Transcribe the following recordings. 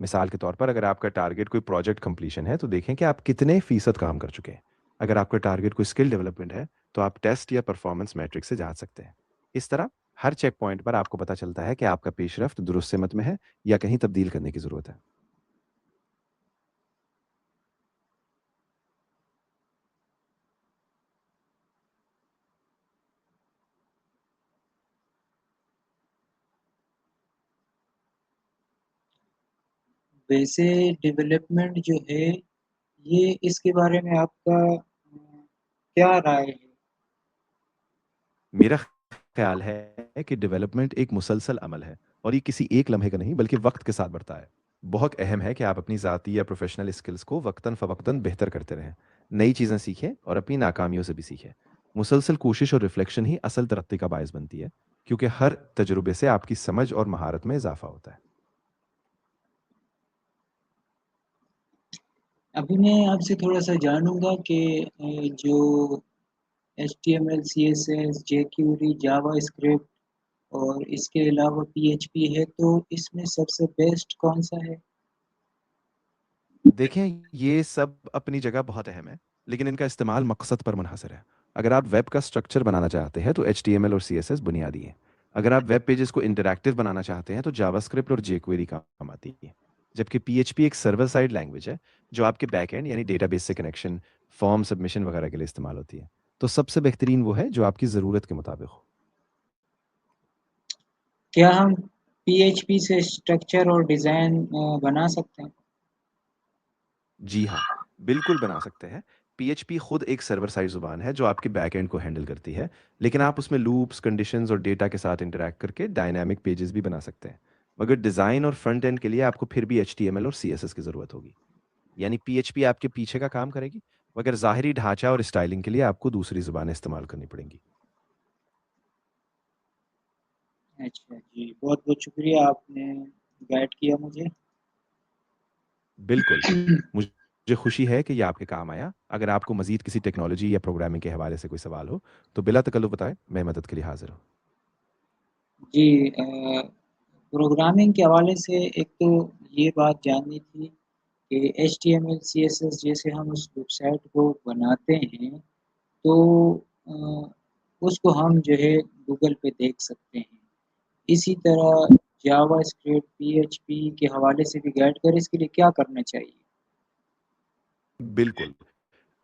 مثال کے طور پر اگر آپ کا ٹارگیٹ کوئی پروجیکٹ کمپلیشن ہے تو دیکھیں کہ آپ کتنے فیصد کام کر چکے ہیں. اگر آپ کا ٹارگیٹ کوئی اسکل ڈیولپمنٹ ہے تو آپ ٹیسٹ یا پرفارمنس میٹرک سے جانچ سکتے ہیں. اس طرح ہر چیک پوائنٹ پر آپ کو پتہ چلتا ہے کہ آپ کا پیش رفت درست سمت میں ہے یا کہیں تبدیل کرنے کی ضرورت ہے. ویسے ڈیولپمنٹ جو ہے یہ اس کے بارے میں آپ کا کیا رائے ہے؟ میرا خیال ہے کہ ڈیولپمنٹ ایک مسلسل عمل ہے اور یہ کسی ایک لمحے کا نہیں بلکہ وقت کے ساتھ بڑھتا ہے. بہت اہم ہے کہ آپ اپنی ذاتی یا پروفیشنل اسکلز کو وقتاً فوقتاً بہتر کرتے رہیں. نئی چیزیں سیکھیں اور اپنی ناکامیوں سے بھی سیکھیں. مسلسل کوشش اور ریفلیکشن ہی اصل ترقی کا باعث بنتی ہے کیونکہ ہر تجربے سے آپ کی سمجھ اور مہارت میں اضافہ ہوتا ہے. ابھی میں آپ سے تھوڑا سا جانوں گا کہ جو HTML CSS jQuery جاوا اسکرپٹ اور اس کے علاوہ PHP ہے تو اس میں سب سے بیسٹ کون سا ہے؟ دیکھیں یہ سب اپنی جگہ بہت اہم ہے لیکن ان کا استعمال مقصد پر منحصر ہے. اگر آپ ویب کا سٹرکچر بنانا چاہتے ہیں تو HTML اور CSS بنیادی ہیں. اگر آپ ویب پیجز کو انٹریکٹیو بنانا چاہتے ہیں تو جاوا اسکرپٹ اور jQuery کام آتی ہے. جبکہ PHP ایک سرور سائڈ لینگویج ہے جو آپ کے بیک اینڈ یعنی ڈیٹا بیس سے کنیکشن فارم سبمیشن وغیرہ کے لیے استعمال ہوتی ہے. تو سب سے بہترین وہ ہے جو آپ کی ضرورت کے مطابق ہو. کیا ہم PHP سے اسٹرکچر اور ڈیزائن بنا سکتے ہیں؟ جی ہاں بالکل بنا سکتے ہیں. پی ایچ پی خود ایک سرور سائڈ زبان ہے جو آپ کے بیک اینڈ کو ہینڈل کرتی ہے لیکن آپ اس میں لوپس کنڈیشنز اور ڈیٹا کے ساتھ انٹریکٹ کر کے ڈائنامک پیجز بھی بنا سکتے ہیں. مگر ڈیزائن اور فرنٹ اینڈ کے لیے آپ کو پھر بھی ایچ ٹی ایم ایل اور سی ایس ایس کی ضرورت ہوگی. یعنی پی ایچ پی آپ کے پیچھے کا کام کرے گی مگر ظاہری ڈھانچہ اور اسٹائلنگ کے لیے آپ کو دوسری زبانیں استعمال کرنی پڑیں گی. اچھا جی، بہت بہت شکریہ، آپ نے گائیڈ کیا مجھے. بالکل مجھے خوشی ہے کہ یہ آپ کے کام آیا. اگر آپ کو مزید کسی ٹیکنالوجی یا پروگرامنگ کے حوالے سے کوئی سوال ہو تو بلا تکلف بتائیں, میں مدد کے لیے حاضر ہوں. جی، پروگرامنگ کے حوالے سے ایک تو یہ بات جاننی تھی کہ HTML CSS جیسے ہم اس ویب سائٹ کو بناتے ہیں تو اس کو ہم جو ہے گوگل پہ دیکھ سکتے ہیں. اسی طرح جاوا اسکرپٹ PHP کے حوالے سے بھی گائیڈ کریں، اس کے لیے کیا کرنا چاہیے؟ بالکل.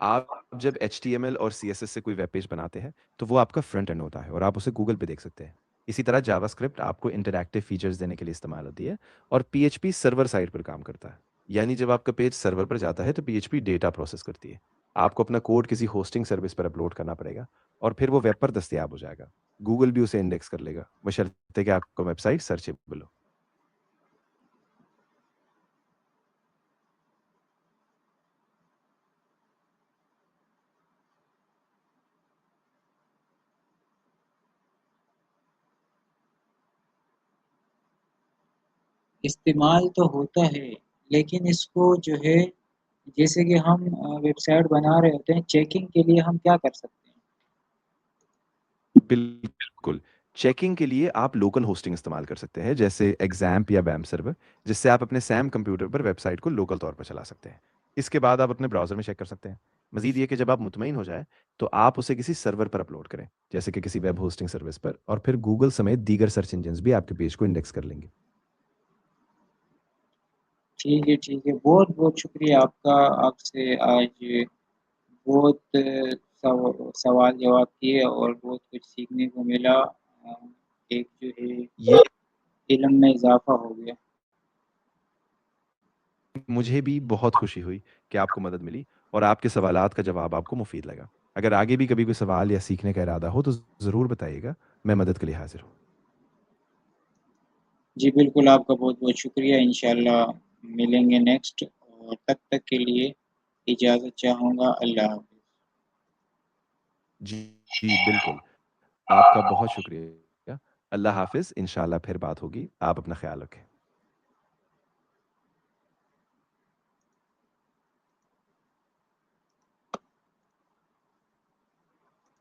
آپ جب ایچ ٹی ایم ایل اور سی ایس ایس سے کوئی ویب پیج بناتے ہیں تو وہ آپ کا فرنٹ اینڈ ہوتا ہے اور آپ اسے گوگل پہ دیکھ سکتے ہیں. اسی طرح جاوا اسکرپٹ آپ کو انٹریکٹیو فیچرز دینے کے لیے استعمال ہوتی ہے اور پی ایچ پی سرور سائڈ پر کام کرتا ہے. یعنی جب آپ کا پیج سرور پر جاتا ہے تو P H P data process کرتی ہے. آپ کو اپنا کوڈ کسی ہوسٹنگ سروس پر اپلوڈ کرنا پڑے گا اور پھر وہ ویب پر دستیاب ہو جائے گا. گوگل بھی اسے انڈیکس کر لے گا بشرطے کہ آپ کا ویب سائٹ سرچیبل ہو. استعمال تو ہوتا ہے لیکن اس کو جو ہے جیسے کہ ہم ویب سائٹ بنا رہے ہوتے ہیں، چیکنگ کے لیے ہم کیا کر سکتے ہیں؟ بالکل. چیکنگ کے لیے آپ لوکل ہوسٹنگ استعمال کر سکتے ہیں جیسے ایگزامپ یا ویم سرور, جس سے آپ اپنے سیم کمپیوٹر پر ویب سائٹ کو لوکل طور پر چلا سکتے ہیں. اس کے بعد آپ اپنے براؤزر میں چیک کر سکتے ہیں. مزید یہ کہ جب آپ مطمئن ہو جائے تو آپ اسے کسی سرور پر اپلوڈ کریں جیسے کہ کسی ویب ہوسٹنگ سروس پر, اور پھر گوگل سمیت دیگر سرچ انجنز بھی آپ کے پیج کو انڈیکس کر لیں گے. ٹھیک ہے، ٹھیک ہے، بہت بہت شکریہ آپ کا. آپ سے آج بہت سوال جواب کیے اور بہت کچھ سیکھنے کو ملا. ایک جو ہے یہ علم میں اضافہ ہو گیا. مجھے بھی بہت خوشی ہوئی کہ آپ کو مدد ملی اور آپ کے سوالات کا جواب آپ کو مفید لگا. اگر آگے بھی کبھی کوئی سوال یا سیکھنے کا ارادہ ہو تو ضرور بتائیے گا, میں مدد کے لیے حاضر ہوں. جی بالکل، آپ کا بہت بہت شکریہ. انشاءاللہ ملیں گے نیکسٹ، اور تب تک کے لیے اجازت چاہوں گا. اللہ حافظ. جی جی بالکل, آپ کا بہت شکریہ. اللہ حافظ, انشاءاللہ پھر بات ہوگی. آپ اپنا خیال رکھیں.